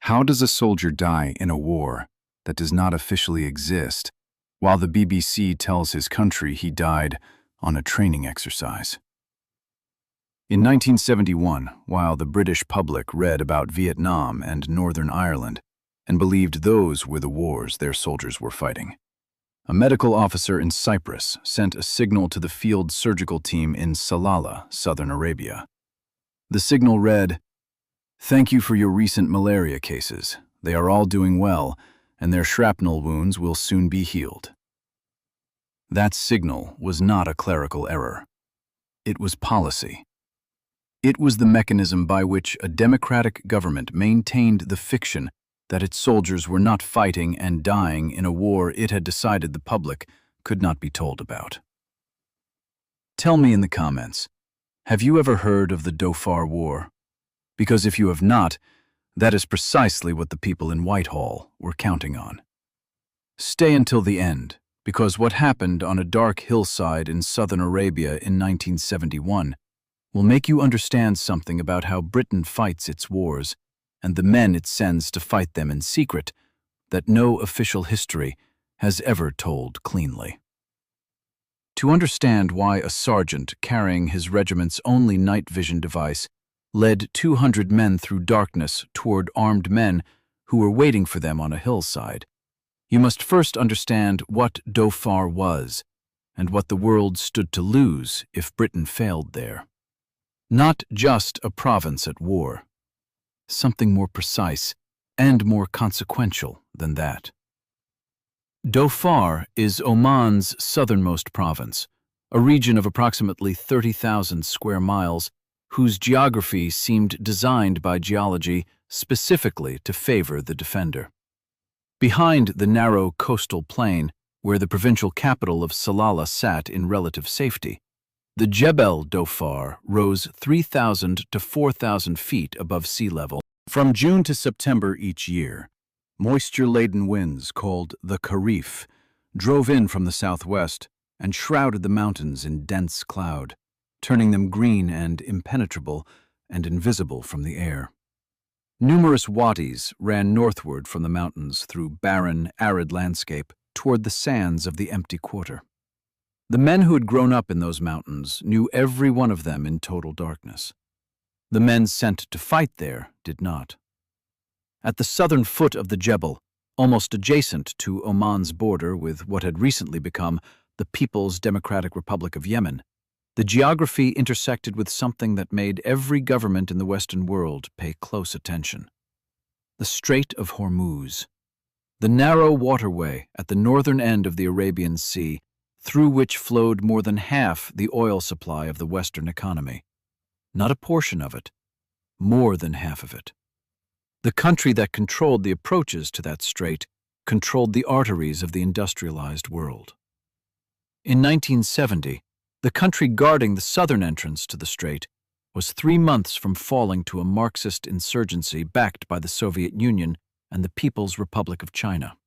How does a soldier die in a war that does not officially exist, while the BBC tells his country he died on a training exercise? In 1971, while the British public read about Vietnam and Northern Ireland and believed those were the wars their soldiers were fighting, a medical officer in Cyprus sent a signal to the field surgical team in Salalah, southern Arabia. The signal read, "Thank you for your recent malaria cases. They are all doing well, and their shrapnel wounds will soon be healed." That signal was not a clerical error. It was policy. It was the mechanism by which a democratic government maintained the fiction that its soldiers were not fighting and dying in a war it had decided the public could not be told about. Tell me in the comments, have you ever heard of the Dhofar War? Because if you have not, that is precisely what the people in Whitehall were counting on. Stay until the end, because what happened on a dark hillside in southern Arabia in 1971 will make you understand something about how Britain fights its wars and the men it sends to fight them in secret that no official history has ever told cleanly. To understand why a sergeant carrying his regiment's only night vision device led 200 men through darkness toward armed men who were waiting for them on a hillside, you must first understand what Dhofar was and what the world stood to lose if Britain failed there. Not just a province at war. Something more precise and more consequential than that. Dhofar is Oman's southernmost province, a region of approximately 30,000 square miles whose geography seemed designed by geology specifically to favor the defender. Behind the narrow coastal plain, where the provincial capital of Salalah sat in relative safety, the Jebel Dhofar rose 3,000 to 4,000 feet above sea level. From June to September each year, moisture-laden winds called the Kharif drove in from the southwest and shrouded the mountains in dense cloud, turning them green and impenetrable and invisible from the air. Numerous wadis ran northward from the mountains through barren, arid landscape toward the sands of the empty quarter. The men who had grown up in those mountains knew every one of them in total darkness. The men sent to fight there did not. At the southern foot of the Jebel, almost adjacent to Oman's border with what had recently become the People's Democratic Republic of Yemen, the geography intersected with something that made every government in the Western world pay close attention. The Strait of Hormuz, the narrow waterway at the northern end of the Arabian Sea, through which flowed more than half the oil supply of the Western economy. Not a portion of it, more than half of it. The country that controlled the approaches to that strait controlled the arteries of the industrialized world. In 1970, the country guarding the southern entrance to the strait was 3 months from falling to a Marxist insurgency backed by the Soviet Union and the People's Republic of China.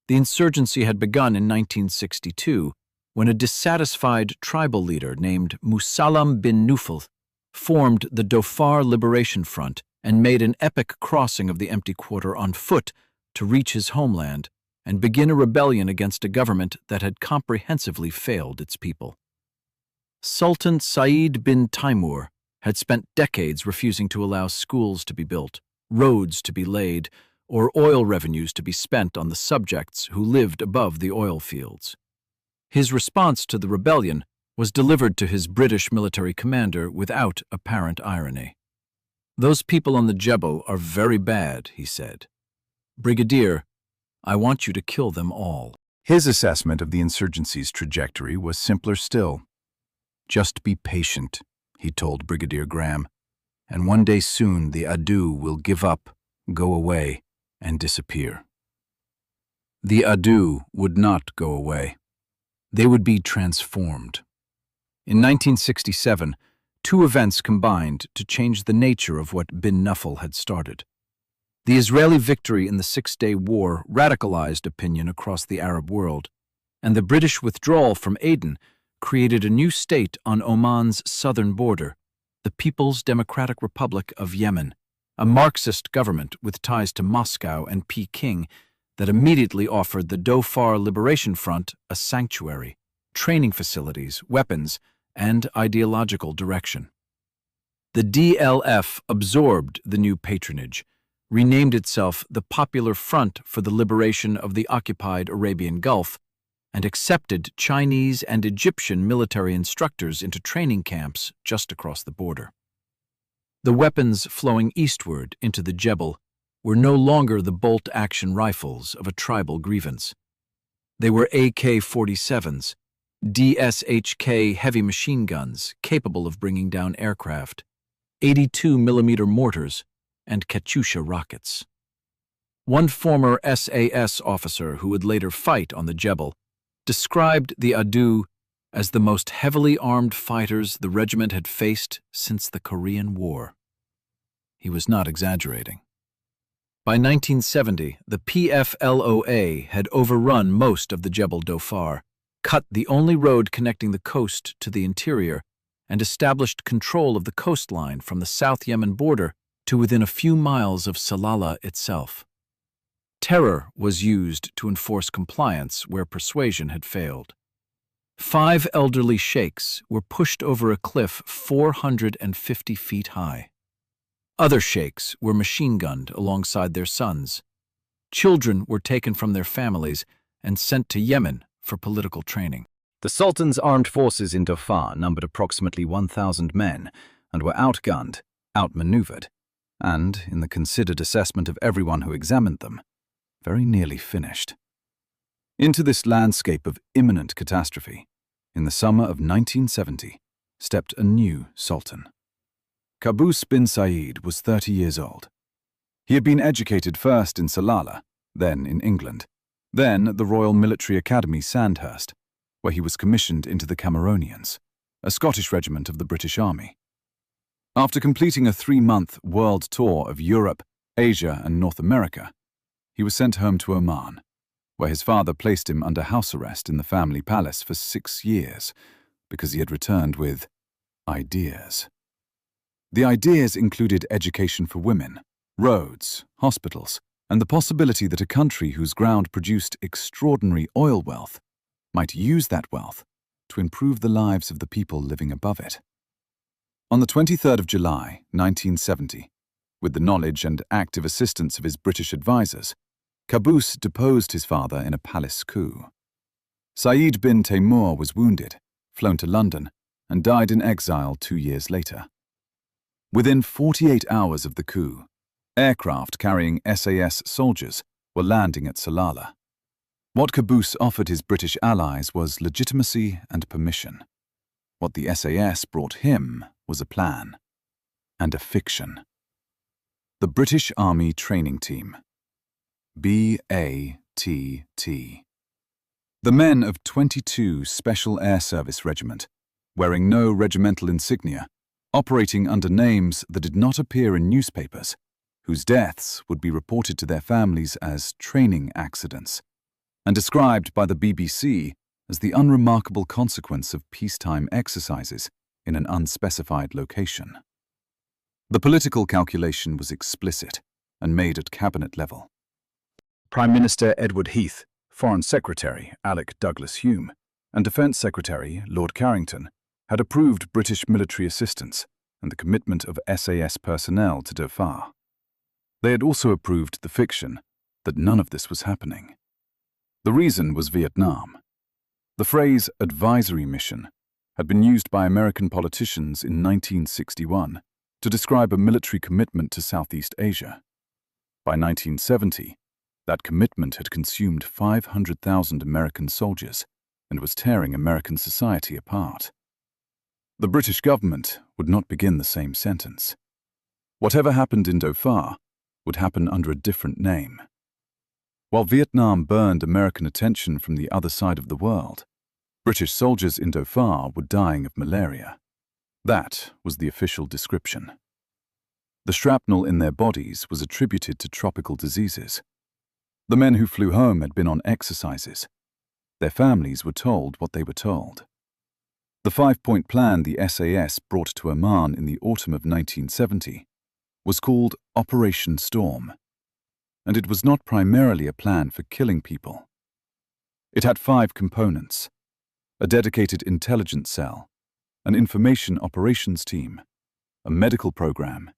The insurgency had begun in 1962 when a dissatisfied tribal leader named Musallam bin Nufal formed the Dhofar Liberation Front and made an epic crossing of the empty quarter on foot to reach his homeland and begin a rebellion against a government that had comprehensively failed its people. Sultan Saeed bin Timur had spent decades refusing to allow schools to be built, roads to be laid, or oil revenues to be spent on the subjects who lived above the oil fields. His response to the rebellion was delivered to his British military commander without apparent irony. "Those people on the Jebel are very bad," he said. "Brigadier, I want you to kill them all." His assessment of the insurgency's trajectory was simpler still. "Just be patient," he told Brigadier Graham, "and one day soon the Adu will give up, go away, and disappear." The Adu would not go away. They would be transformed. In 1967, 2 events combined to change the nature of what bin Nufal had started. The Israeli victory in the 6-day war radicalized opinion across the Arab world, and the British withdrawal from Aden created a new state on Oman's southern border, the People's Democratic Republic of Yemen, a Marxist government with ties to Moscow and Peking that immediately offered the Dhofar Liberation Front a sanctuary, training facilities, weapons, and ideological direction. The DLF absorbed the new patronage, renamed itself the Popular Front for the Liberation of the Occupied Arabian Gulf, and accepted Chinese and Egyptian military instructors into training camps just across the border. The weapons flowing eastward into the Jebel were no longer the bolt-action rifles of a tribal grievance. They were AK-47s, DSHK heavy machine guns capable of bringing down aircraft, 82mm mortars, and Katyusha rockets. One former SAS officer who would later fight on the Jebel described the Adu as the most heavily armed fighters the regiment had faced since the Korean War. He was not exaggerating. By 1970, the PFLOA had overrun most of the Jebel Dhofar, cut the only road connecting the coast to the interior, and established control of the coastline from the South Yemen border to within a few miles of Salalah itself. Terror was used to enforce compliance where persuasion had failed. 5 elderly sheikhs were pushed over a cliff 450 feet high. Other sheikhs were machine-gunned alongside their sons. Children were taken from their families and sent to Yemen for political training. The Sultan's armed forces in Dhofar numbered approximately 1,000 men and were outgunned, outmaneuvered, and, in the considered assessment of everyone who examined them, very nearly finished. Into this landscape of imminent catastrophe, in the summer of 1970, stepped a new sultan. Qaboos bin Said was 30 years old. He had been educated first in Salalah, then in England, then at the Royal Military Academy Sandhurst, where he was commissioned into the Cameronians, a Scottish regiment of the British Army. After completing a 3-month world tour of Europe, Asia, and North America, he was sent home to Oman, where his father placed him under house arrest in the family palace for 6 years because he had returned with ideas. The ideas included education for women, roads, hospitals, and the possibility that a country whose ground produced extraordinary oil wealth might use that wealth to improve the lives of the people living above it. On the 23rd of July, 1970, with the knowledge and active assistance of his British advisors, Qaboos deposed his father in a palace coup. Said bin Taimur was wounded, flown to London, and died in exile 2 years later. Within 48 hours of the coup, aircraft carrying SAS soldiers were landing at Salalah. What Qaboos offered his British allies was legitimacy and permission. What the SAS brought him was a plan and a fiction. The British Army Training Team, BATT. The men of 22 Special Air Service Regiment, wearing no regimental insignia, operating under names that did not appear in newspapers, whose deaths would be reported to their families as training accidents, and described by the BBC as the unremarkable consequence of peacetime exercises in an unspecified location. The political calculation was explicit and made at cabinet level. Prime Minister Edward Heath, Foreign Secretary Alec Douglas-Home, and Defence Secretary Lord Carrington had approved British military assistance and the commitment of SAS personnel to Dhofar. They had also approved the fiction that none of this was happening. The reason was Vietnam. The phrase advisory mission had been used by American politicians in 1961 to describe a military commitment to Southeast Asia. By 1970, that commitment had consumed 500,000 American soldiers and was tearing American society apart. The British government would not begin the same sentence. Whatever happened in Dhofar would happen under a different name. While Vietnam burned American attention from the other side of the world, British soldiers in Dhofar were dying of malaria. That was the official description. The shrapnel in their bodies was attributed to tropical diseases. The men who flew home had been on exercises. Their families were told what they were told. The 5-point plan the SAS brought to Oman in the autumn of 1970 was called Operation Storm, and it was not primarily a plan for killing people. It had 5 components: a dedicated intelligence cell, an information operations team, a medical program,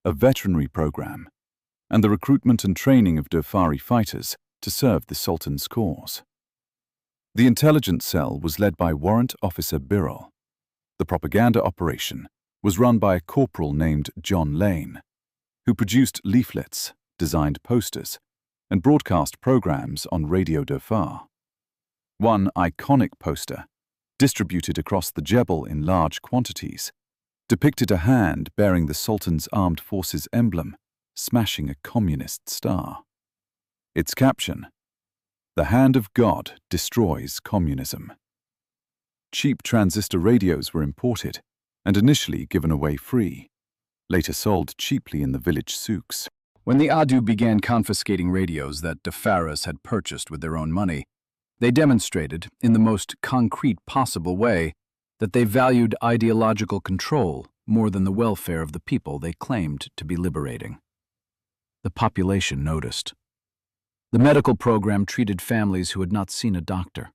a veterinary program, and the recruitment and training of Dhofari fighters to serve the Sultan's cause. The intelligence cell was led by Warrant Officer Birol. The propaganda operation was run by a corporal named John Lane, who produced leaflets, designed posters, and broadcast programs on Radio Dhofar. One iconic poster, distributed across the Jebel in large quantities, depicted a hand bearing the Sultan's armed forces emblem, smashing a communist star. Its caption: "The hand of God destroys communism." Cheap transistor radios were imported and initially given away free, later sold cheaply in the village souks. When the Adu began confiscating radios that Dhofaris had purchased with their own money, they demonstrated, in the most concrete possible way, that they valued ideological control more than the welfare of the people they claimed to be liberating. The population noticed. The medical program treated families who had not seen a doctor.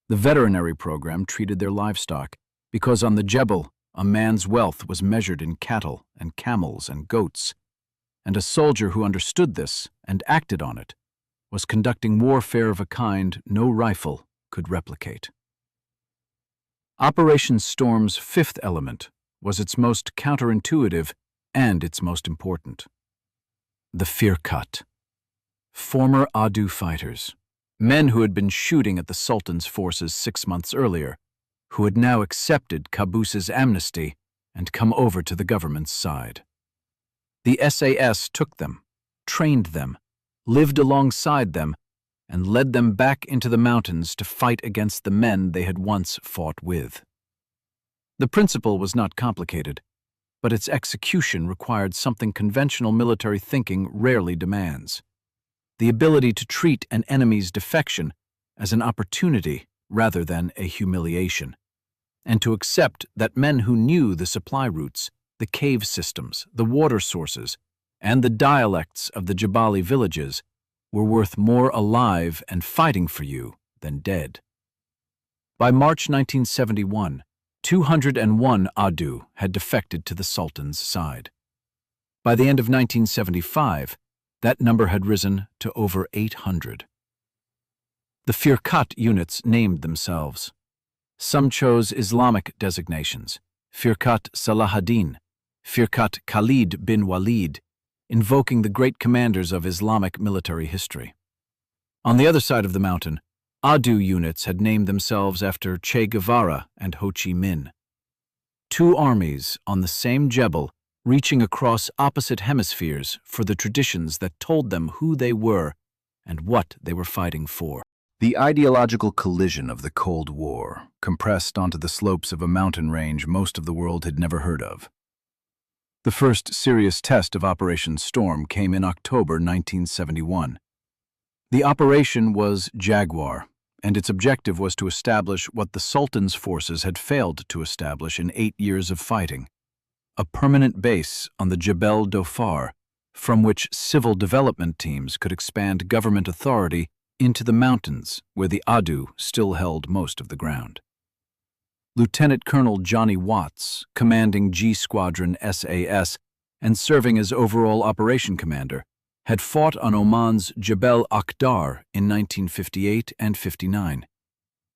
The veterinary program treated their livestock, because on the Jebel, a man's wealth was measured in cattle and camels and goats, and a soldier who understood this and acted on it was conducting warfare of a kind no rifle could replicate. Operation Storm's 5th element was its most counterintuitive and its most important: the Firkat. Former Adu fighters, men who had been shooting at the Sultan's forces 6 months earlier, who had now accepted Qaboos's amnesty and come over to the government's side. The SAS took them, trained them, lived alongside them, and led them back into the mountains to fight against the men they had once fought with. The principle was not complicated, but its execution required something conventional military thinking rarely demands: the ability to treat an enemy's defection as an opportunity rather than a humiliation, and to accept that men who knew the supply routes, the cave systems, the water sources, and the dialects of the Jabali villages were worth more alive and fighting for you than dead. By March 1971, 201 Adu had defected to the Sultan's side. By the end of 1975, that number had risen to over 800. The Firkat units named themselves. Some chose Islamic designations: Firkat Salahuddin, Firkat Khalid bin Walid, invoking the great commanders of Islamic military history. On the other side of the mountain, Adu units had named themselves after Che Guevara and Ho Chi Minh. 2 armies on the same Jebel, reaching across opposite hemispheres for the traditions that told them who they were and what they were fighting for. The ideological collision of the Cold War, compressed onto the slopes of a mountain range most of the world had never heard of. The first serious test of Operation Storm came in October 1971. The operation was Jaguar, and its objective was to establish what the Sultan's forces had failed to establish in 8 years of fighting: a permanent base on the Jebel Dhofar, from which civil development teams could expand government authority into the mountains where the Adu still held most of the ground. Lieutenant Colonel Johnny Watts, commanding G Squadron SAS and serving as overall operation commander, had fought on Oman's Jebel Akhdar in 1958 and 59.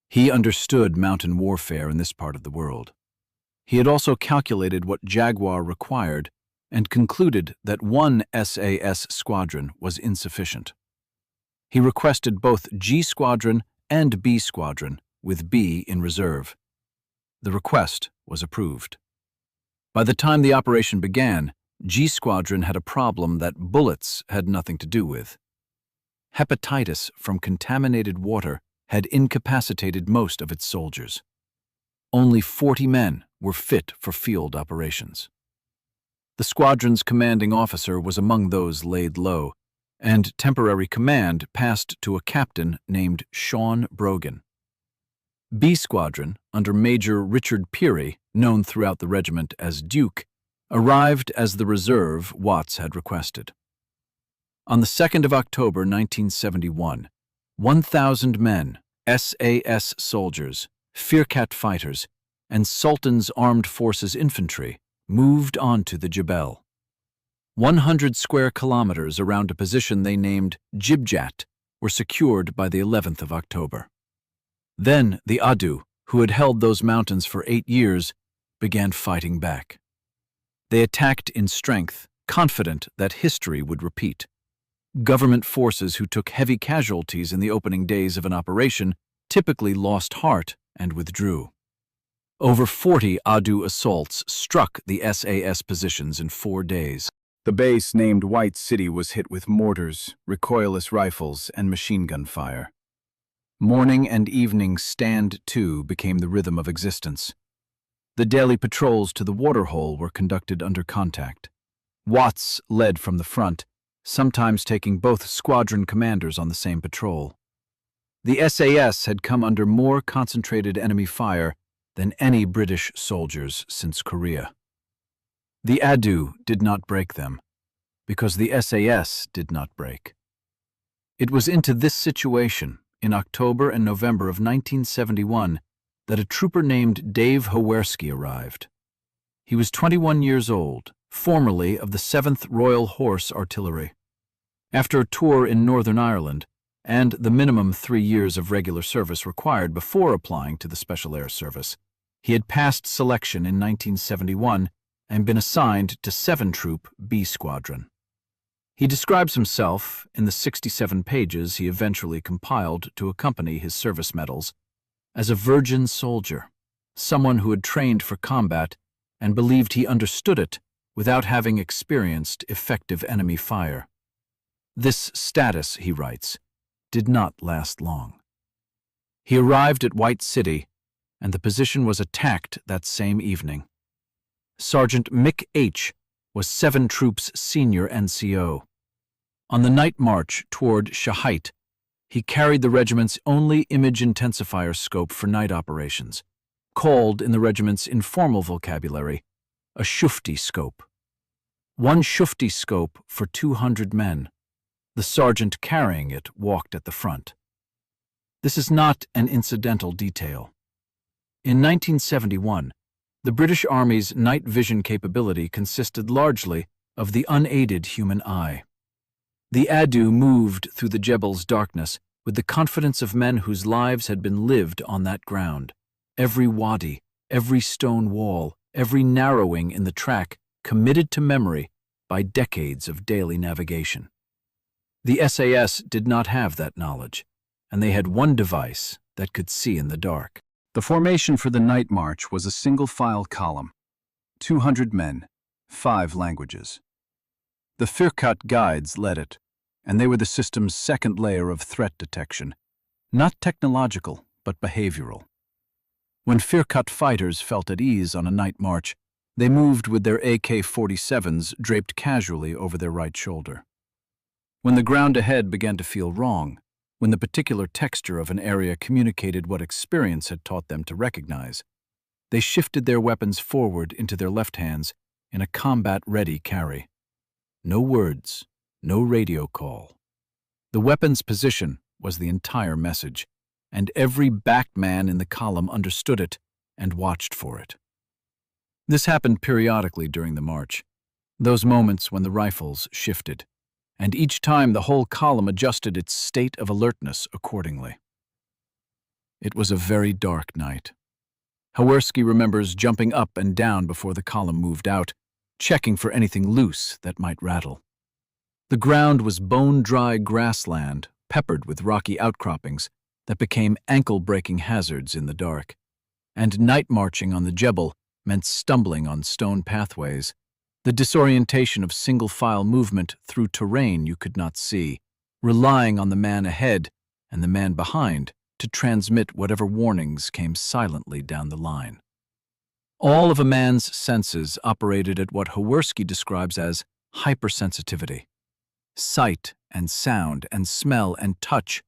He understood mountain warfare in this part of the world. He had also calculated what Jaguar required and concluded that one SAS squadron was insufficient. He requested both G Squadron and B Squadron, with B in reserve. The request was approved. By the time the operation began, G Squadron had a problem that bullets had nothing to do with. Hepatitis from contaminated water had incapacitated most of its soldiers. Only 40 men were fit for field operations. The squadron's commanding officer was among those laid low, and temporary command passed to a captain named Sean Brogan. B Squadron, under Major Richard Peary, known throughout the regiment as Duke, arrived as the reserve Watts had requested. On the 2nd of October 1971, 1,000 men, SAS soldiers, Firkat fighters, and Sultan's Armed Forces infantry moved onto the Jebel. 100 square kilometers around a position they named Jibjat were secured by the 11th of October. Then the Adu, who had held those mountains for 8 years, began fighting back. They attacked in strength, confident that history would repeat. Government forces who took heavy casualties in the opening days of an operation typically lost heart and withdrew. Over 40 Adu assaults struck the SAS positions in 4 days. The base named White City was hit with mortars, recoilless rifles, and machine gun fire. Morning and evening stand to became the rhythm of existence. The daily patrols to the waterhole were conducted under contact. Watts led from the front, sometimes taking both squadron commanders on the same patrol. The SAS had come under more concentrated enemy fire than any British soldiers since Korea. The Adu did not break them, because the SAS did not break. It was into this situation, in October and November of 1971, that a trooper named Dave Hawerski arrived. He was 21 years old, formerly of the 7th Royal Horse Artillery. After a tour in Northern Ireland, and the minimum 3 years of regular service required before applying to the Special Air Service, he had passed selection in 1971 and been assigned to 7 Troop B Squadron. He describes himself, in the 67 pages he eventually compiled to accompany his service medals, as a virgin soldier, someone who had trained for combat and believed he understood it without having experienced effective enemy fire. This status, he writes, did not last long. He arrived at White City, and the position was attacked that same evening. Sergeant Mick H. was 7 Troops' senior NCO. On the night march toward Shahait, he carried the regiment's only image intensifier scope for night operations, called in the regiment's informal vocabulary a shufti scope. 1 shufti scope for 200 men. The sergeant carrying it walked at the front. This is not an incidental detail. In 1971, the British Army's night vision capability consisted largely of the unaided human eye. The Adu moved through the Jebel's darkness with the confidence of men whose lives had been lived on that ground. Every wadi, every stone wall, every narrowing in the track committed to memory by decades of daily navigation. The SAS did not have that knowledge, and they had one device that could see in the dark. The formation for the night march was a single-file column, 200 men, 5 languages. The Firkat guides led it, and they were the system's second layer of threat detection, not technological, but behavioral. When Firkat fighters felt at ease on a night march, they moved with their AK-47s draped casually over their right shoulder. When the ground ahead began to feel wrong, when the particular texture of an area communicated what experience had taught them to recognize, they shifted their weapons forward into their left hands in a combat-ready carry. No words, no radio call. The weapon's position was the entire message, and every backed man in the column understood it and watched for it. This happened periodically during the march, those moments when the rifles shifted, and each time the whole column adjusted its state of alertness accordingly. It was a very dark night. Hawerski remembers jumping up and down before the column moved out, checking for anything loose that might rattle. The ground was bone-dry grassland, peppered with rocky outcroppings that became ankle-breaking hazards in the dark, and night marching on the Jebel meant stumbling on stone pathways, the disorientation of single-file movement through terrain you could not see, relying on the man ahead and the man behind to transmit whatever warnings came silently down the line. All of a man's senses operated at what Hawerski describes as hypersensitivity. Sight and sound and smell and touch,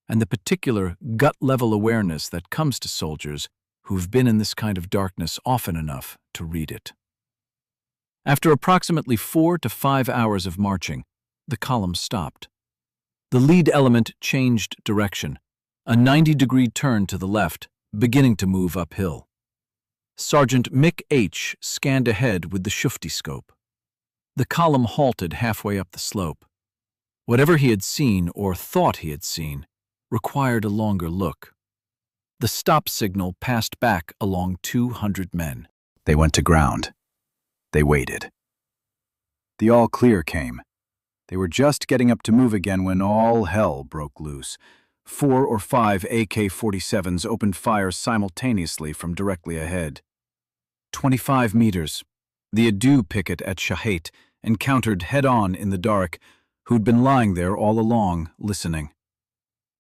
and the particular gut-level awareness that comes to soldiers who've been in this kind of darkness often enough to read it. After approximately 4 to 5 hours of marching, the column stopped. The lead element changed direction, a 90-degree turn to the left, beginning to move uphill. Sergeant Mick H. scanned ahead with the shufti scope. The column halted halfway up the slope. Whatever he had seen, or thought he had seen, required a longer look. The stop signal passed back along 200 men. They went to ground. They waited. The all-clear came. They were just getting up to move again when all hell broke loose. 4 or 5 AK-47s opened fire simultaneously from directly ahead. 25 meters. The Adu picket at Shahait encountered head-on in the dark, who'd been lying there all along, listening.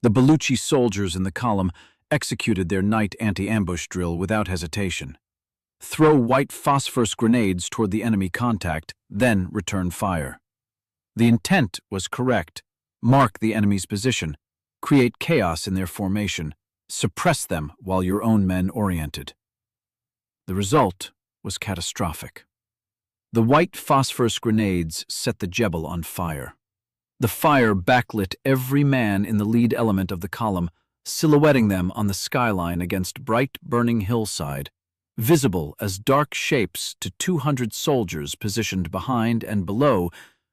The Baluchi soldiers in the column executed their night anti-ambush drill without hesitation. Throw white phosphorus grenades toward the enemy contact, then return fire. The intent was correct. Mark the enemy's position, create chaos in their formation, suppress them while your own men oriented. The result was catastrophic. The white phosphorus grenades set the Jebel on fire. The fire backlit every man in the lead element of the column, silhouetting them on the skyline against bright, burning hillside, visible as dark shapes to 200 soldiers positioned behind and below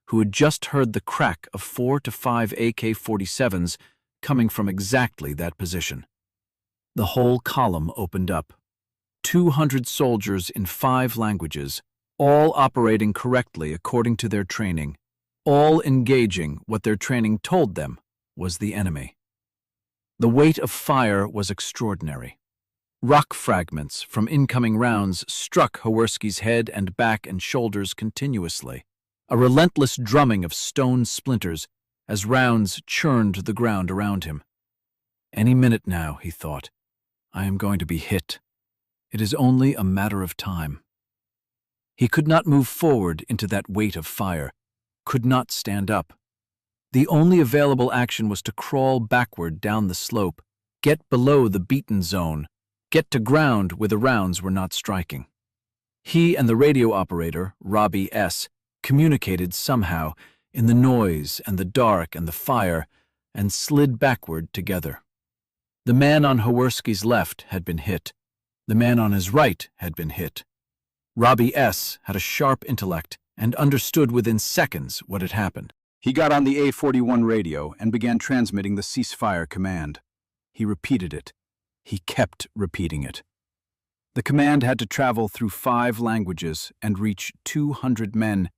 who had just heard the crack of 4 to 5 AK-47s coming from exactly that position. The whole column opened up. 200 soldiers in 5 languages, all operating correctly according to their training, all engaging what their training told them was the enemy. The weight of fire was extraordinary. Rock fragments from incoming rounds struck Hawerski's head and back and shoulders continuously, a relentless drumming of stone splinters as rounds churned the ground around him. Any minute now, he thought, I am going to be hit. It is only a matter of time. He could not move forward into that weight of fire, could not stand up. The only available action was to crawl backward down the slope, get below the beaten zone, get to ground where the rounds were not striking. He and the radio operator, Robbie S., communicated somehow in the noise and the dark and the fire, and slid backward together. The man on Hawerski's left had been hit. The man on his right had been hit. Robbie S. had a sharp intellect and understood within seconds what had happened. He got on the A41 radio and began transmitting the ceasefire command. He repeated it. He kept repeating it. The command had to travel through 5 languages and reach 200 men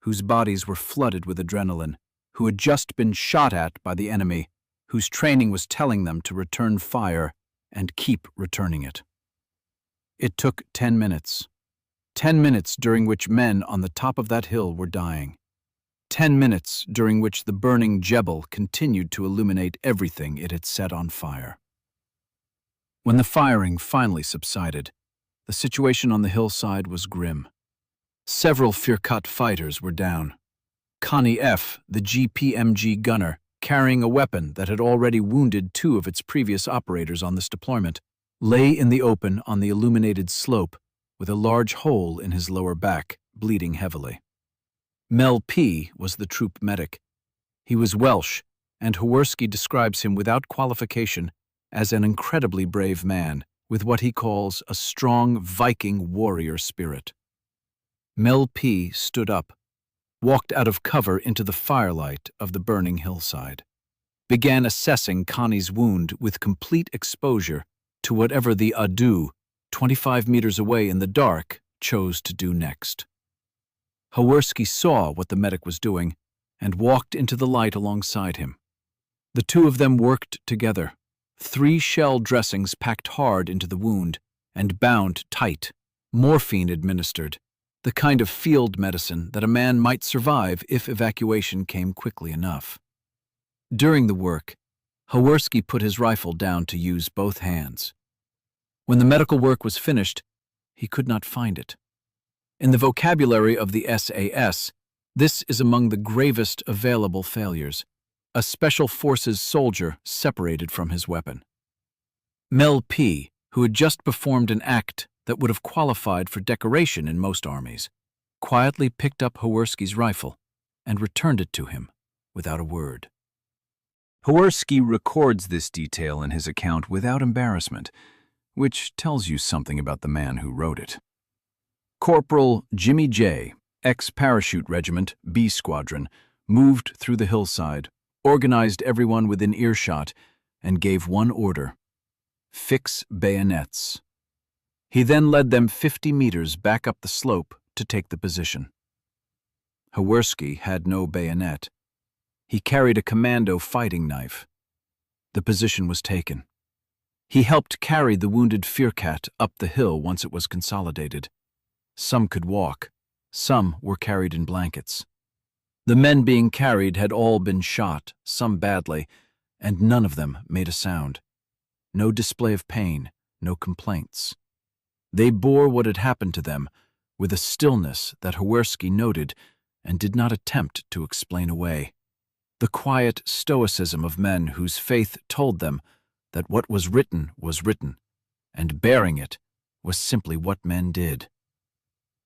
whose bodies were flooded with adrenaline, who had just been shot at by the enemy, whose training was telling them to return fire and keep returning it. It took 10 minutes. 10 minutes during which men on the top of that hill were dying. 10 minutes during which the burning Jebel continued to illuminate everything it had set on fire. When the firing finally subsided, the situation on the hillside was grim. Several Firkat fighters were down. Connie F., the GPMG gunner, carrying a weapon that had already wounded 2 of its previous operators on this deployment, lay in the open on the illuminated slope with a large hole in his lower back, bleeding heavily. Mel P. was the troop medic. He was Welsh, and Hawerski describes him without qualification as an incredibly brave man with what he calls a strong Viking warrior spirit. Mel P. stood up, walked out of cover into the firelight of the burning hillside, began assessing Connie's wound with complete exposure to whatever the Adu, 25 meters away in the dark, chose to do next. Hawerski saw what the medic was doing and walked into the light alongside him. The 2 of them worked together, 3 shell dressings packed hard into the wound and bound tight, morphine administered, the kind of field medicine that a man might survive if evacuation came quickly enough. During the work, Hawerski put his rifle down to use both hands. When the medical work was finished, he could not find it. In the vocabulary of the SAS, this is among the gravest available failures. A Special Forces soldier separated from his weapon. Mel P., who had just performed an act that would have qualified for decoration in most armies, quietly picked up Hawerski's rifle and returned it to him without a word. Hawerski records this detail in his account without embarrassment, which tells you something about the man who wrote it. Corporal Jimmy J., ex-parachute regiment, B Squadron, moved through the hillside, organized everyone within earshot, and gave one order: fix bayonets. He then led them 50 meters back up the slope to take the position. Hawerski had no bayonet. He carried a commando fighting knife. The position was taken. He helped carry the wounded Firkat up the hill once it was consolidated. Some could walk. Some were carried in blankets. The men being carried had all been shot, some badly, and none of them made a sound. No display of pain, no complaints. They bore what had happened to them with a stillness that Hawerski noted and did not attempt to explain away. The quiet stoicism of men whose faith told them that what was written, and bearing it was simply what men did.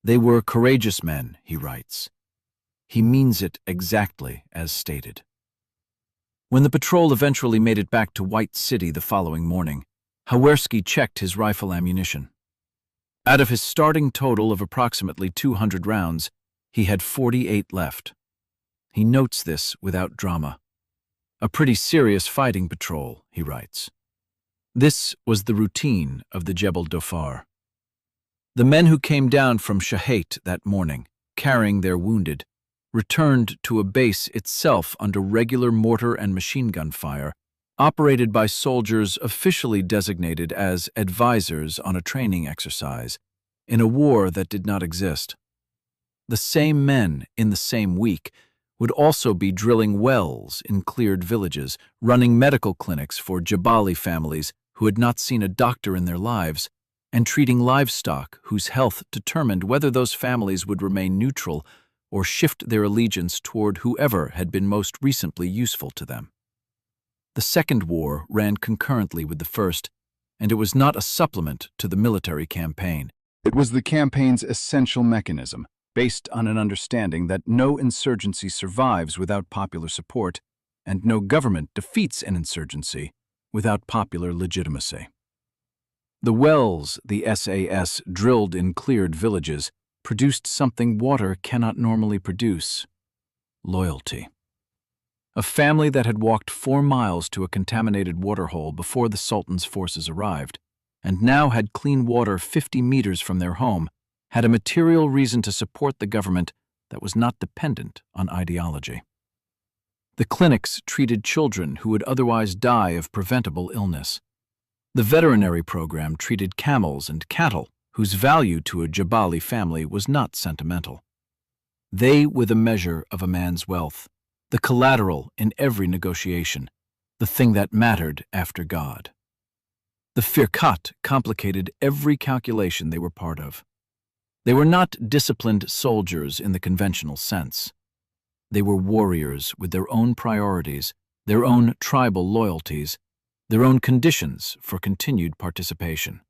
They were courageous men, he writes. He means it exactly as stated. When the patrol eventually made it back to White City the following morning, Hawerski checked his rifle ammunition. Out of his starting total of approximately 200 rounds, he had 48 left. He notes this without drama. A pretty serious fighting patrol, he writes. This was the routine of the Jebel Dhofar. The men who came down from Shahait that morning, carrying their wounded, returned to a base itself under regular mortar and machine gun fire, operated by soldiers officially designated as advisors on a training exercise in a war that did not exist. The same men in the same week would also be drilling wells in cleared villages, running medical clinics for Jabali families who had not seen a doctor in their lives, and treating livestock whose health determined whether those families would remain neutral or shift their allegiance toward whoever had been most recently useful to them. The Second War ran concurrently with the First, and it was not a supplement to the military campaign. It was the campaign's essential mechanism, based on an understanding that no insurgency survives without popular support, and no government defeats an insurgency without popular legitimacy. The wells the SAS drilled in cleared villages produced something water cannot normally produce: loyalty. A family that had walked 4 miles to a contaminated waterhole before the Sultan's forces arrived, and now had clean water 50 meters from their home, had a material reason to support the government that was not dependent on ideology. The clinics treated children who would otherwise die of preventable illness. The veterinary program treated camels and cattle whose value to a Jabali family was not sentimental. They were the measure of a man's wealth, the collateral in every negotiation, the thing that mattered after God. The Firkat complicated every calculation they were part of. They were not disciplined soldiers in the conventional sense. They were warriors with their own priorities, their own tribal loyalties, their own conditions for continued participation.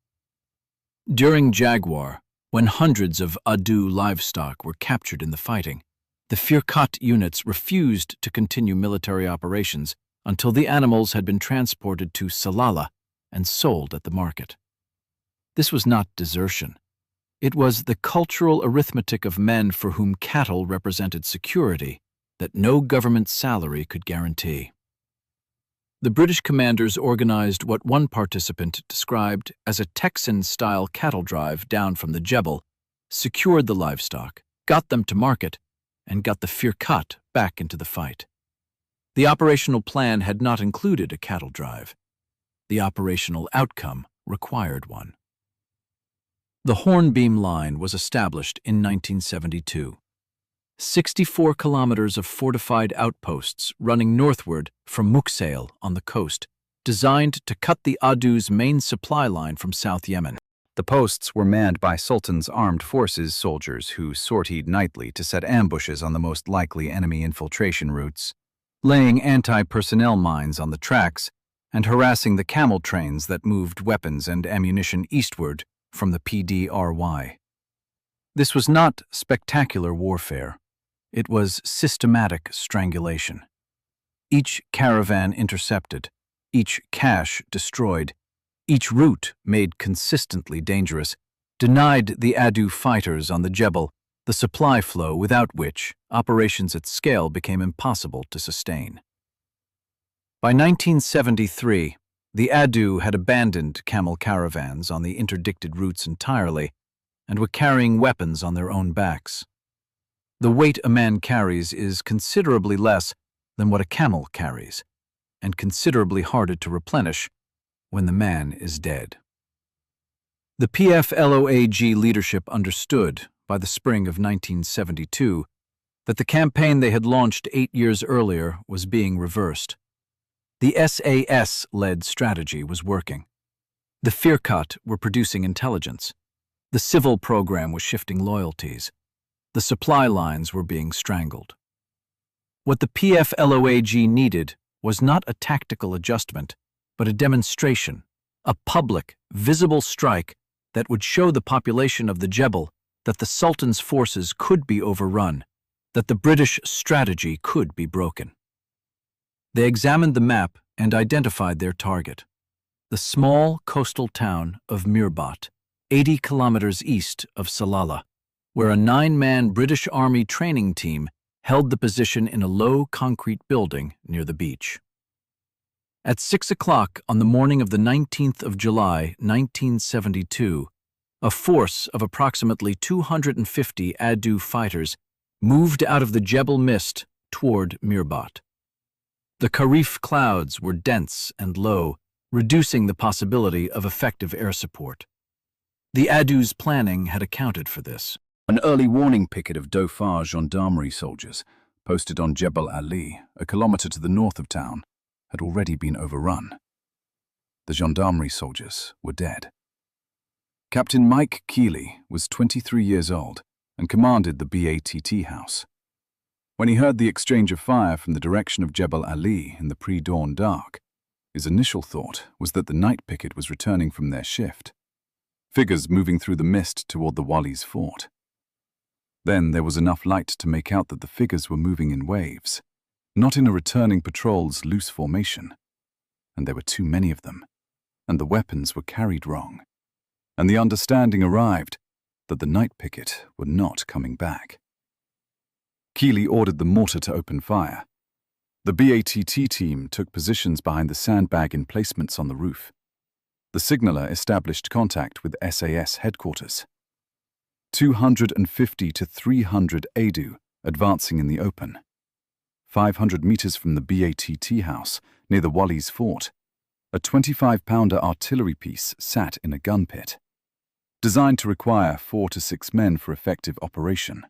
During Jaguar, when hundreds of Adu livestock were captured in the fighting, the Firkat units refused to continue military operations until the animals had been transported to Salalah and sold at the market. This was not desertion. It was the cultural arithmetic of men for whom cattle represented security that no government salary could guarantee. The British commanders organized what one participant described as a Texan-style cattle drive down from the Jebel, secured the livestock, got them to market, and got the Firkat back into the fight. The operational plan had not included a cattle drive. The operational outcome required one. The Hornbeam Line was established in 1972. 64 kilometers of fortified outposts running northward from Muxail on the coast, designed to cut the Adu's main supply line from South Yemen. The posts were manned by Sultan's armed forces soldiers who sortied nightly to set ambushes on the most likely enemy infiltration routes, laying anti-personnel mines on the tracks, and harassing the camel trains that moved weapons and ammunition eastward from the PDRY. This was not spectacular warfare. It was systematic strangulation. Each caravan intercepted, each cache destroyed, each route made consistently dangerous, denied the Adu fighters on the Jebel the supply flow without which operations at scale became impossible to sustain. By 1973, the Adu had abandoned camel caravans on the interdicted routes entirely and were carrying weapons on their own backs. The weight a man carries is considerably less than what a camel carries, and considerably harder to replenish when the man is dead. The PFLOAG leadership understood, by the spring of 1972, that the campaign they had launched 8 years earlier was being reversed. The SAS-led strategy was working. The Firkat were producing intelligence. The civil program was shifting loyalties. The supply lines were being strangled. What the PFLOAG needed was not a tactical adjustment, but a demonstration, a public, visible strike that would show the population of the Jebel that the Sultan's forces could be overrun, that the British strategy could be broken. They examined the map and identified their target, the small coastal town of Mirbat, 80 kilometers east of Salalah, where a 9-man British Army training team held the position in a low concrete building near the beach. At 6 o'clock on the morning of the 19th of July, 1972, a force of approximately 250 Adu fighters moved out of the Jebel mist toward Mirbat. The Kharif clouds were dense and low, reducing the possibility of effective air support. The Adu's planning had accounted for this. An early warning picket of Dhofar gendarmerie soldiers, posted on Jebel Ali, a kilometer to the north of town, had already been overrun. The gendarmerie soldiers were dead. Captain Mike Keeley was 23 years old and commanded the BATT house. When he heard the exchange of fire from the direction of Jebel Ali in the pre-dawn dark, his initial thought was that the night picket was returning from their shift, figures moving through the mist toward the Wali's fort. Then there was enough light to make out that the figures were moving in waves, not in a returning patrol's loose formation. And there were too many of them, and the weapons were carried wrong. And the understanding arrived that the night picket were not coming back. Keeley ordered the mortar to open fire. The BATT team took positions behind the sandbag emplacements on the roof. The signaller established contact with SAS headquarters. 250 to 300 Adu advancing in the open. 500 meters from the BATT house, near the Wali's fort, a 25-pounder artillery piece sat in a gun pit, designed to require 4 to 6 men for effective operation.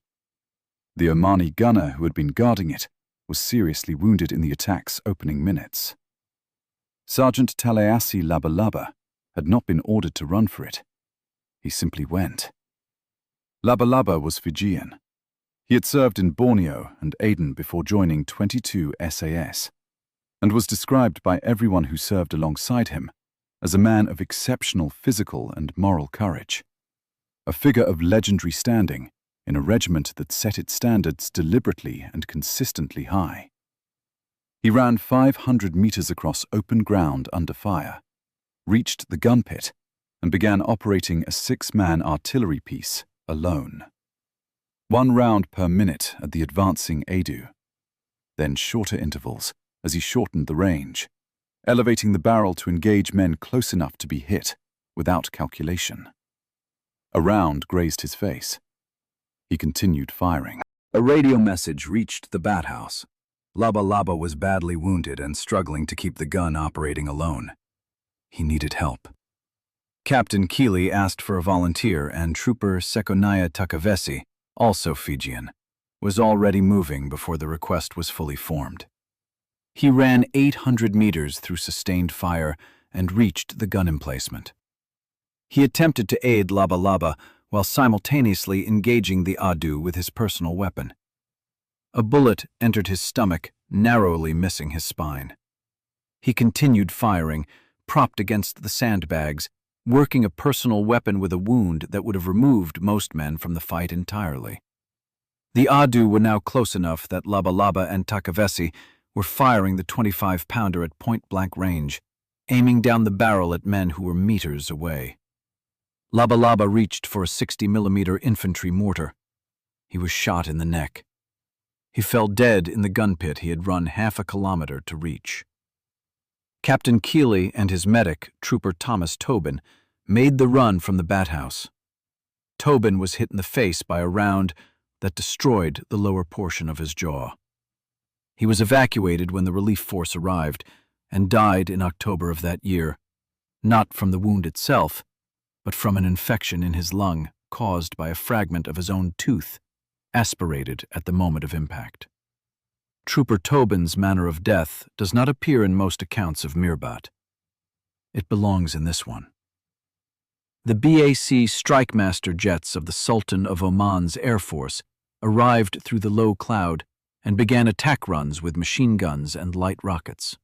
The Omani gunner who had been guarding it was seriously wounded in the attack's opening minutes. Sergeant Talaiasi Labalaba had not been ordered to run for it. He simply went. Labalaba was Fijian. He had served in Borneo and Aden before joining 22 SAS, and was described by everyone who served alongside him as a man of exceptional physical and moral courage, a figure of legendary standing in a regiment that set its standards deliberately and consistently high. He ran 500 meters across open ground under fire, reached the gun pit, and began operating a 6-man artillery piece alone. 1 round per minute at the advancing Adu, then shorter intervals as he shortened the range, elevating the barrel to engage men close enough to be hit without calculation. A round grazed his face. He continued firing. A radio message reached the bat house. Labalaba was badly wounded and struggling to keep the gun operating alone. He needed help. Captain Keeley asked for a volunteer, and Trooper Sekonaya Takavesi, also Fijian, was already moving before the request was fully formed. He ran 800 meters through sustained fire and reached the gun emplacement. He attempted to aid Labalaba while simultaneously engaging the Adu with his personal weapon. A bullet entered his stomach, narrowly missing his spine. He continued firing, propped against the sandbags, working a personal weapon with a wound that would have removed most men from the fight entirely. The Adu were now close enough that Labalaba and Talaiasi were firing the 25-pounder at point-blank range, aiming down the barrel at men who were meters away. Labalaba reached for a 60mm infantry mortar. He was shot in the neck. He fell dead in the gun pit he had run half a kilometer to reach. Captain Keeley and his medic, Trooper Thomas Tobin, made the run from the bat-house. Tobin was hit in the face by a round that destroyed the lower portion of his jaw. He was evacuated when the relief force arrived and died in October of that year, not from the wound itself, but from an infection in his lung caused by a fragment of his own tooth, aspirated at the moment of impact. Trooper Tobin's manner of death does not appear in most accounts of Mirbat. It belongs in this one. The BAC Strikemaster jets of the Sultan of Oman's Air Force arrived through the low cloud and began attack runs with machine guns and light rockets.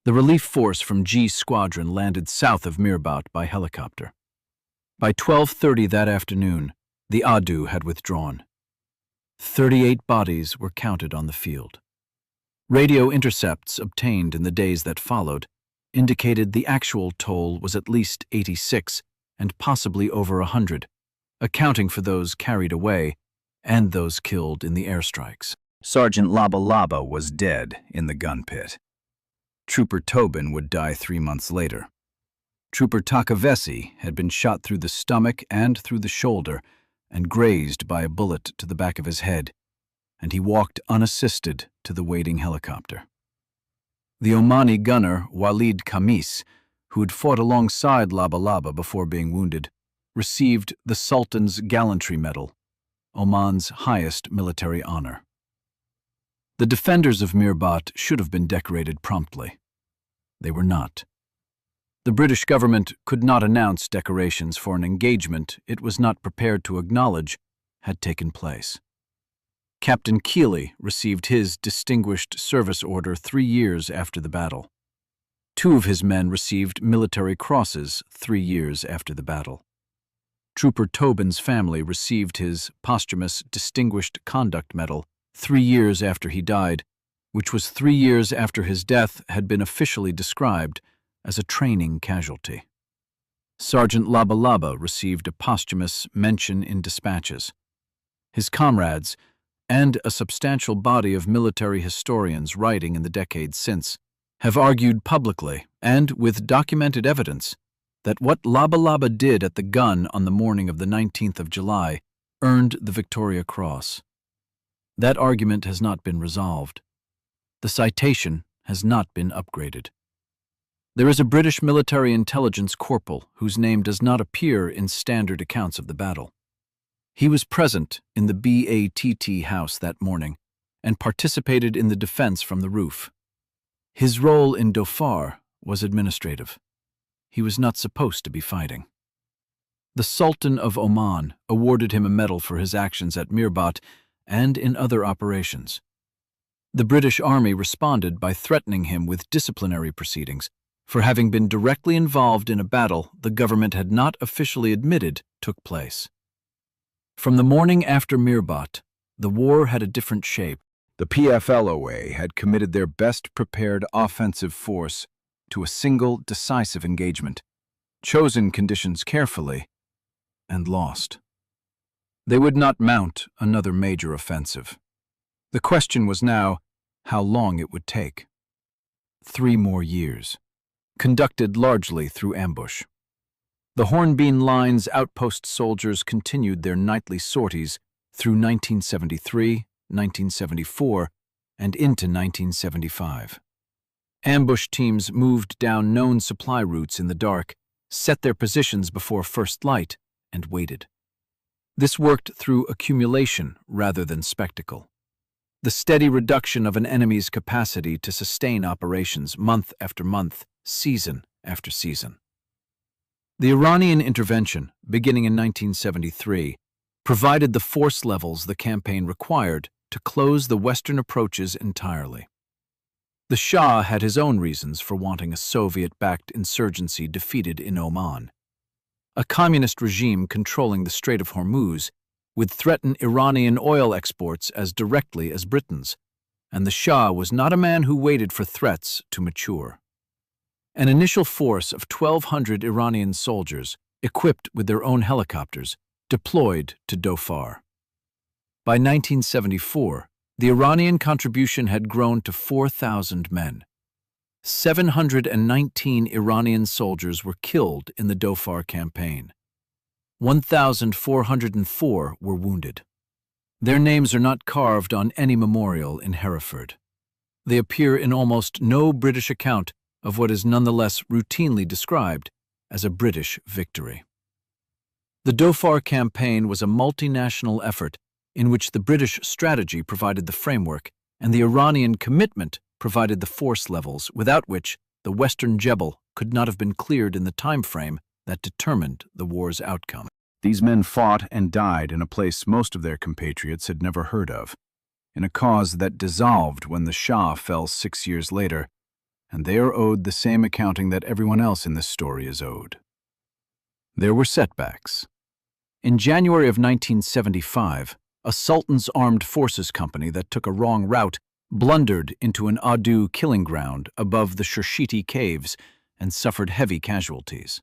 The relief force from G Squadron landed south of Mirbat by helicopter. By 12:30 that afternoon, the Adu had withdrawn. 38 bodies were counted on the field. Radio intercepts obtained in the days that followed indicated the actual toll was at least 86 and possibly over 100, accounting for those carried away and those killed in the airstrikes. Sergeant Labalaba was dead in the gun pit. Trooper Tobin would die 3 months later. Trooper Talaiasi had been shot through the stomach and through the shoulder and grazed by a bullet to the back of his head, and he walked unassisted to the waiting helicopter. The Omani gunner Walid Khamis, who had fought alongside Labalaba before being wounded, received the Sultan's Gallantry Medal, Oman's highest military honor. The defenders of Mirbat should have been decorated promptly. They were not. The British government could not announce decorations for an engagement it was not prepared to acknowledge had taken place. Captain Keeley received his Distinguished Service Order 3 years after the battle. 2 of his men received military crosses 3 years after the battle. Trooper Tobin's family received his posthumous Distinguished Conduct Medal 3 years after he died, which was 3 years after his death had been officially described as a training casualty. Sergeant Labalaba received a posthumous mention in dispatches. His comrades, and a substantial body of military historians writing in the decades since, have argued publicly and with documented evidence that what Labalaba did at the gun on the morning of the 19th of July earned the Victoria Cross. That argument has not been resolved. The citation has not been upgraded. There is a British military intelligence corporal whose name does not appear in standard accounts of the battle. He was present in the BATT house that morning and participated in the defense from the roof. His role in Dhofar was administrative. He was not supposed to be fighting. The Sultan of Oman awarded him a medal for his actions at Mirbat and in other operations. The British Army responded by threatening him with disciplinary proceedings for having been directly involved in a battle the government had not officially admitted took place. From the morning after Mirbat, the war had a different shape. The PFLOA had committed their best-prepared offensive force to a single decisive engagement, chosen conditions carefully, and lost. They would not mount another major offensive. The question was now how long it would take. 3 more years, conducted largely through ambush. The Hornbeam Line's outpost soldiers continued their nightly sorties through 1973, 1974, and into 1975. Ambush teams moved down known supply routes in the dark, set their positions before first light, and waited. This worked through accumulation rather than spectacle. The steady reduction of an enemy's capacity to sustain operations month after month, season after season. The Iranian intervention, beginning in 1973, provided the force levels the campaign required to close the Western approaches entirely. The Shah had his own reasons for wanting a Soviet-backed insurgency defeated in Oman. a communist regime controlling the Strait of Hormuz, would threaten Iranian oil exports as directly as Britain's, and the Shah was not a man who waited for threats to mature. An initial force of 1,200 Iranian soldiers, equipped with their own helicopters, deployed to Dhofar. By 1974, the Iranian contribution had grown to 4,000 men. 719 Iranian soldiers were killed in the Dhofar campaign. 1,404 were wounded. Their names are not carved on any memorial in Hereford. They appear in almost no British account of what is nonetheless routinely described as a British victory. The Dhofar campaign was a multinational effort in which the British strategy provided the framework and the Iranian commitment provided the force levels, without which the Western Jebel could not have been cleared in the time frame that determined the war's outcome. These men fought and died in a place most of their compatriots had never heard of, in a cause that dissolved when the Shah fell 6 years later, and they are owed the same accounting that everyone else in this story is owed. There were setbacks. In January of 1975, a Sultan's armed forces company that took a wrong route blundered into an Adu killing ground above the Shirshiti caves and suffered heavy casualties.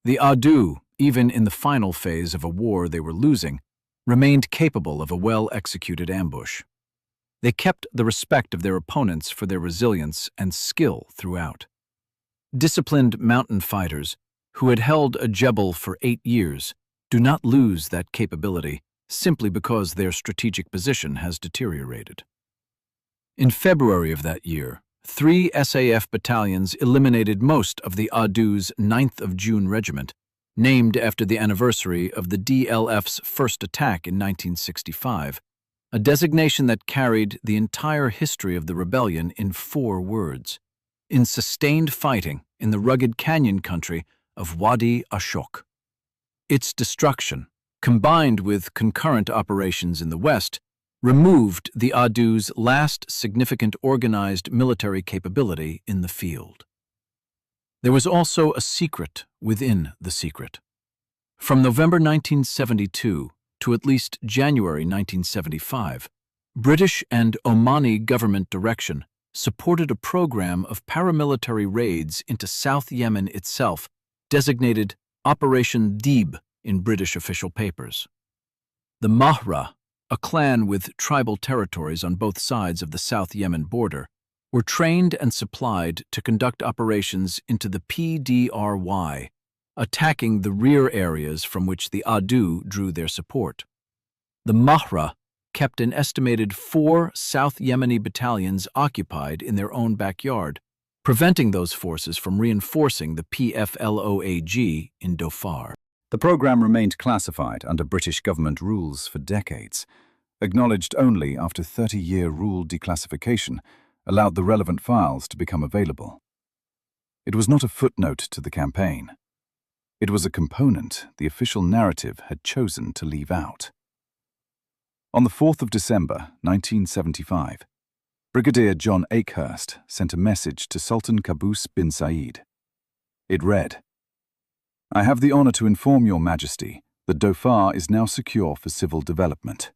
The Adu, even in the final phase of a war they were losing, remained capable of a well-executed ambush. They kept the respect of their opponents for their resilience and skill throughout. Disciplined mountain fighters, who had held a Jebel for 8 years, do not lose that capability simply because their strategic position has deteriorated. In February of that year, 3 SAF battalions eliminated most of the Adu's 9th of June Regiment, named after the anniversary of the DLF's first attack in 1965, a designation that carried the entire history of the rebellion in 4 words: in sustained fighting in the rugged canyon country of Wadi Ashok. Its destruction, combined with concurrent operations in the west, removed the Adu's last significant organized military capability in the field. There was also a secret within the secret. From November 1972 to at least January 1975, British and Omani government direction supported a program of paramilitary raids into South Yemen itself, designated Operation Deeb in British official papers. The Mahra, a clan with tribal territories on both sides of the South Yemen border, were trained and supplied to conduct operations into the PDRY, attacking the rear areas from which the Adu drew their support. The Mahra kept an estimated 4 South Yemeni battalions occupied in their own backyard, preventing those forces from reinforcing the PFLOAG in Dhofar. The program remained classified under British government rules for decades, acknowledged only after 30-year rule declassification allowed the relevant files to become available. It was not a footnote to the campaign. It was a component the official narrative had chosen to leave out. On the 4th of December, 1975, Brigadier John Akehurst sent a message to Sultan Qaboos bin Said. It read, "I have the honor to inform Your Majesty that Dhofar is now secure for civil development."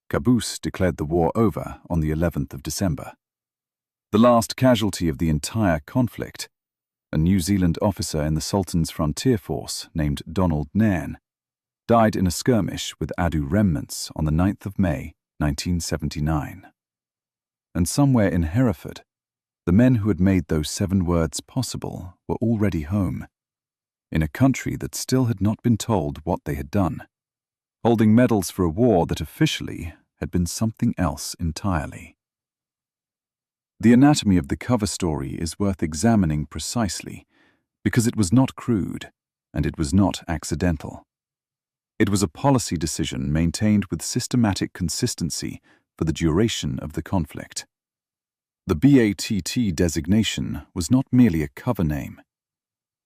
Qaboos declared the war over on the 11th of December. The last casualty of the entire conflict, a New Zealand officer in the Sultan's frontier force named Donald Nairn, died in a skirmish with Adu remnants on the 9th of May, 1979. And somewhere in Hereford, the men who had made those 7 words possible were already home, in a country that still had not been told what they had done, holding medals for a war that officially had been something else entirely. The anatomy of the cover story is worth examining precisely because it was not crude and it was not accidental. It was a policy decision maintained with systematic consistency for the duration of the conflict. The BATT designation was not merely a cover name.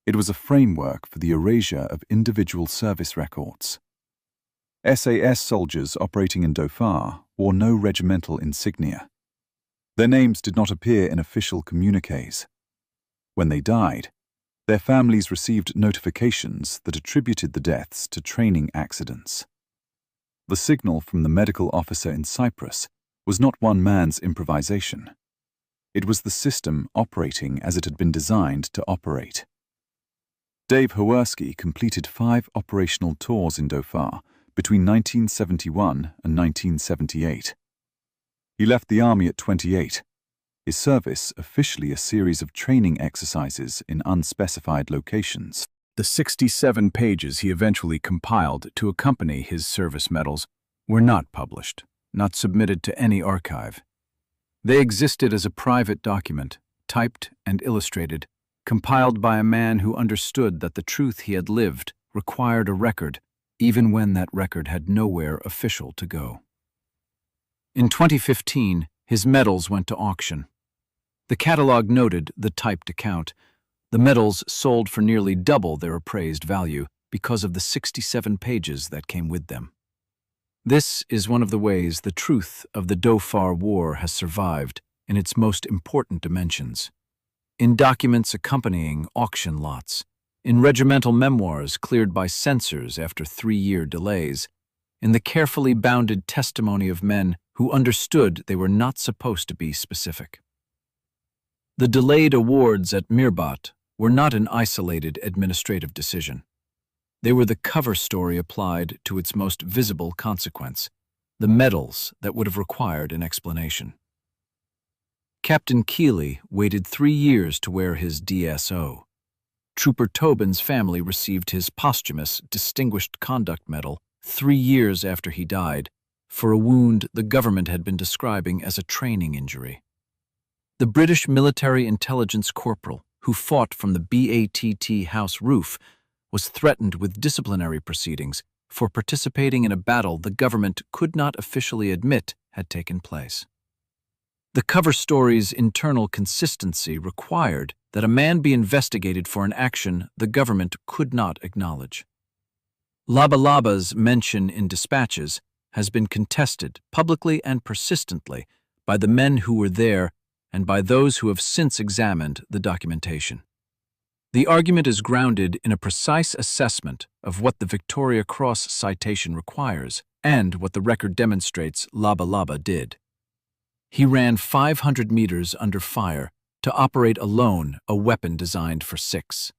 It was a framework for the erasure of individual service records. SAS soldiers operating in Dhofar wore no regimental insignia. Their names did not appear in official communiques. When they died, Their families received notifications that attributed the deaths to training accidents. The signal from the medical officer in Cyprus was not one man's improvisation. It was the system operating as it had been designed to operate. Dave Hawerski completed 5 operational tours in Dhofar between 1971 and 1978. He left the army at 28, his service officially a series of training exercises in unspecified locations. The 67 pages he eventually compiled to accompany his service medals were not published, not submitted to any archive. They existed as a private document, typed and illustrated, compiled by a man who understood that the truth he had lived required a record, even when that record had nowhere official to go. In 2015, his medals went to auction. The catalog noted the typed account. The medals sold for nearly double their appraised value because of the 67 pages that came with them. This is one of the ways the truth of the Dhofar War has survived in its most important dimensions. In documents accompanying auction lots, in regimental memoirs cleared by censors after 3-year delays, in the carefully bounded testimony of men who understood they were not supposed to be specific. The delayed awards at Mirbat were not an isolated administrative decision. They were the cover story applied to its most visible consequence, the medals that would have required an explanation. Captain Keeley waited 3 years to wear his DSO. Trooper Tobin's family received his posthumous Distinguished Conduct Medal 3 years after he died for a wound the government had been describing as a training injury. The British military intelligence corporal who fought from the BATT house roof was threatened with disciplinary proceedings for participating in a battle the government could not officially admit had taken place. The cover story's internal consistency required that a man be investigated for an action the government could not acknowledge. Labalaba's mention in dispatches has been contested publicly and persistently by the men who were there and by those who have since examined the documentation. The argument is grounded in a precise assessment of what the Victoria Cross citation requires and what the record demonstrates Labalaba did. He ran 500 meters under fire to operate alone a weapon designed for 6.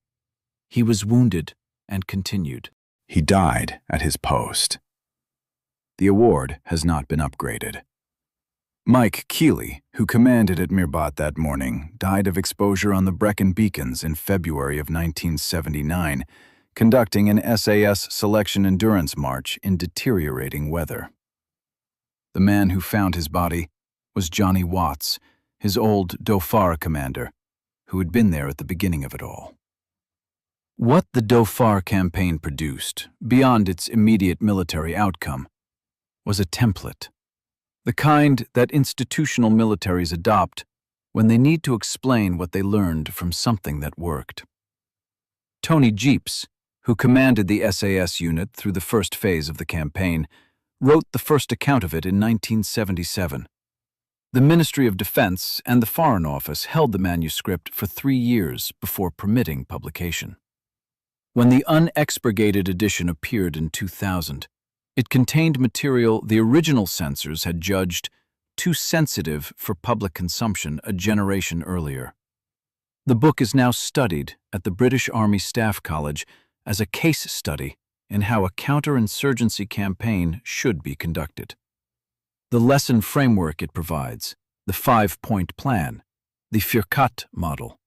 He was wounded and continued. He died at his post. The award has not been upgraded. Mike Keeley, who commanded at Mirbat that morning, died of exposure on the Brecon Beacons in February of 1979, conducting an SAS selection endurance march in deteriorating weather. The man who found his body was Johnny Watts, his old Dhofar commander, who had been there at the beginning of it all. What the Dhofar campaign produced, beyond its immediate military outcome, was a template. The kind that institutional militaries adopt when they need to explain what they learned from something that worked. Tony Jeeps, who commanded the SAS unit through the first phase of the campaign, wrote the first account of it in 1977. The Ministry of Defense and the Foreign Office held the manuscript for 3 years before permitting publication. When the unexpurgated edition appeared in 2000, it contained material the original censors had judged too sensitive for public consumption a generation earlier. The book is now studied at the British Army Staff College as a case study in how a counter-insurgency campaign should be conducted. The lesson framework it provides, the 5-point plan, the Firkat model,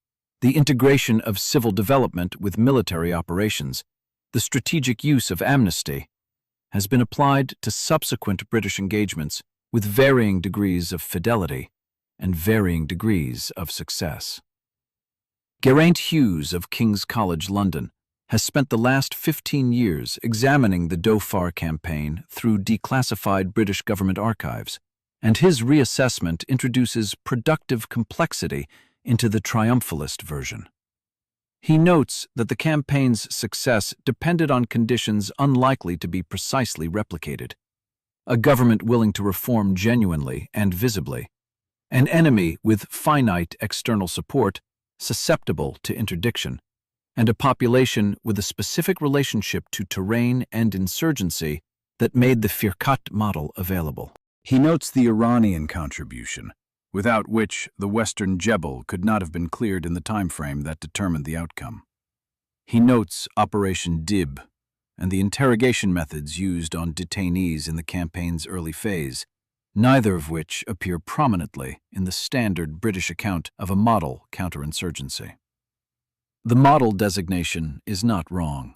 the integration of civil development with military operations, the strategic use of amnesty, has been applied to subsequent British engagements with varying degrees of fidelity and varying degrees of success. Geraint Hughes of King's College London has spent the last 15 years examining the Dhofar campaign through declassified British government archives, and his reassessment introduces productive complexity into the triumphalist version. He notes that the campaign's success depended on conditions unlikely to be precisely replicated: a government willing to reform genuinely and visibly, an enemy with finite external support susceptible to interdiction, and a population with a specific relationship to terrain and insurgency that made the Firkat model available. He notes the Iranian contribution, without which the Western Jebel could not have been cleared in the time frame that determined the outcome. He notes Operation Dib and the interrogation methods used on detainees in the campaign's early phase, neither of which appear prominently in the standard British account of a model counterinsurgency. The model designation is not wrong.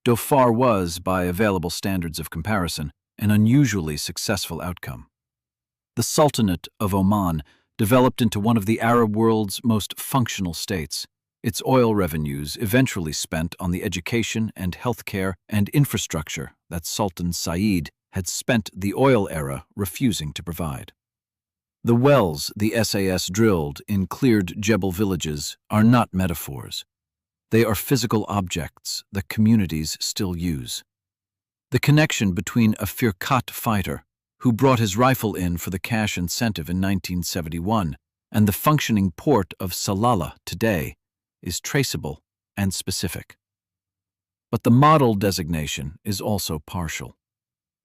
Dhofar was, by available standards of comparison, an unusually successful outcome. The Sultanate of Oman developed into one of the Arab world's most functional states, its oil revenues eventually spent on the education and healthcare and infrastructure that Sultan Said had spent the oil era refusing to provide. The wells the SAS drilled in cleared Jebel villages are not metaphors. They are physical objects that communities still use. The connection between a Firkat fighter who brought his rifle in for the cash incentive in 1971 and the functioning port of Salalah today is traceable and specific. But the model designation is also partial.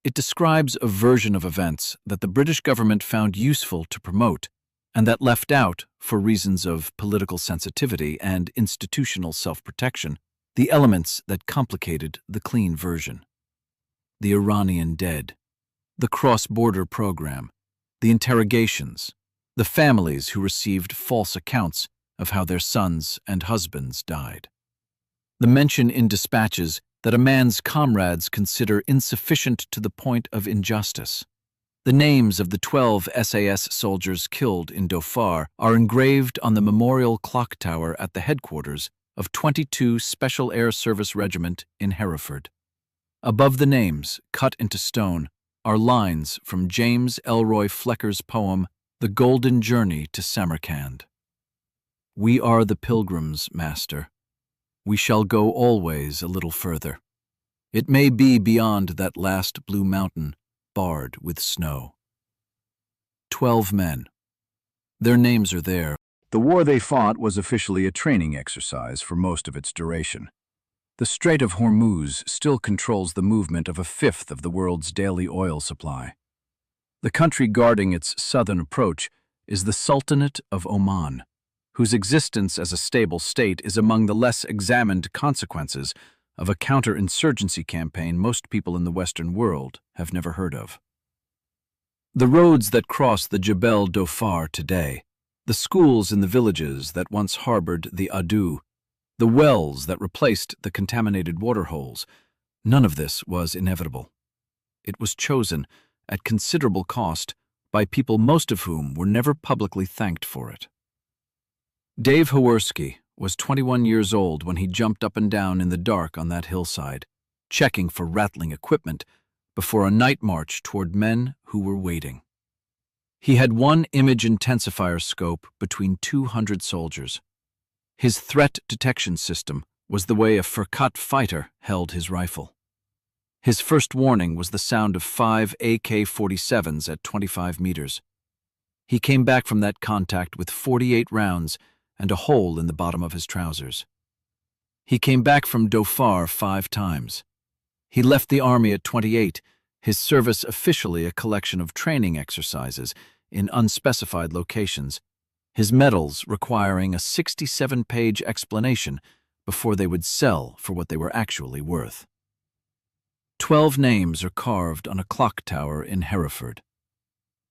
It describes a version of events that the British government found useful to promote and that left out, for reasons of political sensitivity and institutional self-protection, the elements that complicated the clean version. The Iranian dead, the cross-border program, the interrogations, the families who received false accounts of how their sons and husbands died. The mention in dispatches that a man's comrades consider insufficient to the point of injustice. The names of the 12 SAS soldiers killed in Dhofar are engraved on the memorial clock tower at the headquarters of 22 Special Air Service Regiment in Hereford. Above the names, cut into stone, are lines from James Elroy Flecker's poem The Golden Journey to Samarkand. We are the pilgrims, Master. We shall go always a little further. It may be beyond that last blue mountain, barred with snow. 12 men. Their names are there. The war they fought was officially a training exercise for most of its duration. The Strait of Hormuz still controls the movement of a fifth of the world's daily oil supply. The country guarding its southern approach is the Sultanate of Oman, whose existence as a stable state is among the less examined consequences of a counter-insurgency campaign most people in the Western world have never heard of. The roads that cross the Jebel Dhofar today, the schools in the villages that once harbored the Adu, the wells that replaced the contaminated waterholes, none of this was inevitable. It was chosen, at considerable cost, by people most of whom were never publicly thanked for it. Dave Hawerski was 21 years old when he jumped up and down in the dark on that hillside, checking for rattling equipment before a night march toward men who were waiting. He had one image intensifier scope between 200 soldiers. His threat detection system was the way a Firkat fighter held his rifle. His first warning was the sound of 5 AK-47s at 25 meters. He came back from that contact with 48 rounds and a hole in the bottom of his trousers. He came back from Dhofar 5 times. He left the army at 28, his service officially a collection of training exercises in unspecified locations, his medals requiring a 67-page explanation before they would sell for what they were actually worth. 12 names are carved on a clock tower in Hereford.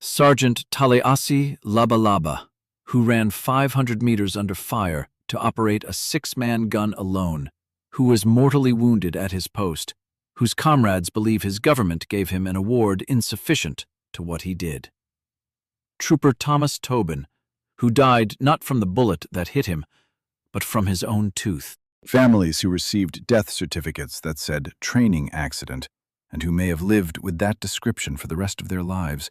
Sergeant Talaiasi Labalaba, who ran 500 meters under fire to operate a 6-man gun alone, who was mortally wounded at his post, whose comrades believe his government gave him an award insufficient to what he did. Trooper Thomas Tobin, who died not from the bullet that hit him, but from his own tooth. Families who received death certificates that said training accident, and who may have lived with that description for the rest of their lives,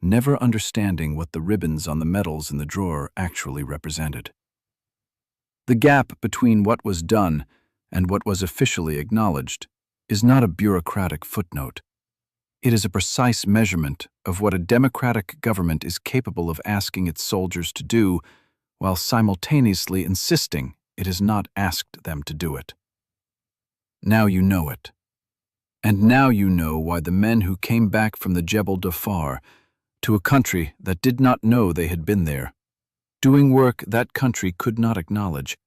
never understanding what the ribbons on the medals in the drawer actually represented. The gap between what was done and what was officially acknowledged is not a bureaucratic footnote. It is a precise measurement of what a democratic government is capable of asking its soldiers to do while simultaneously insisting it has not asked them to do it. Now you know it. And now you know why the men who came back from the Jebel Dhofar to a country that did not know they had been there, doing work that country could not acknowledge,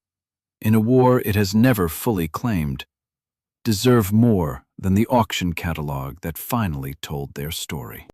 in a war it has never fully claimed, deserve more than the auction catalogue that finally told their story.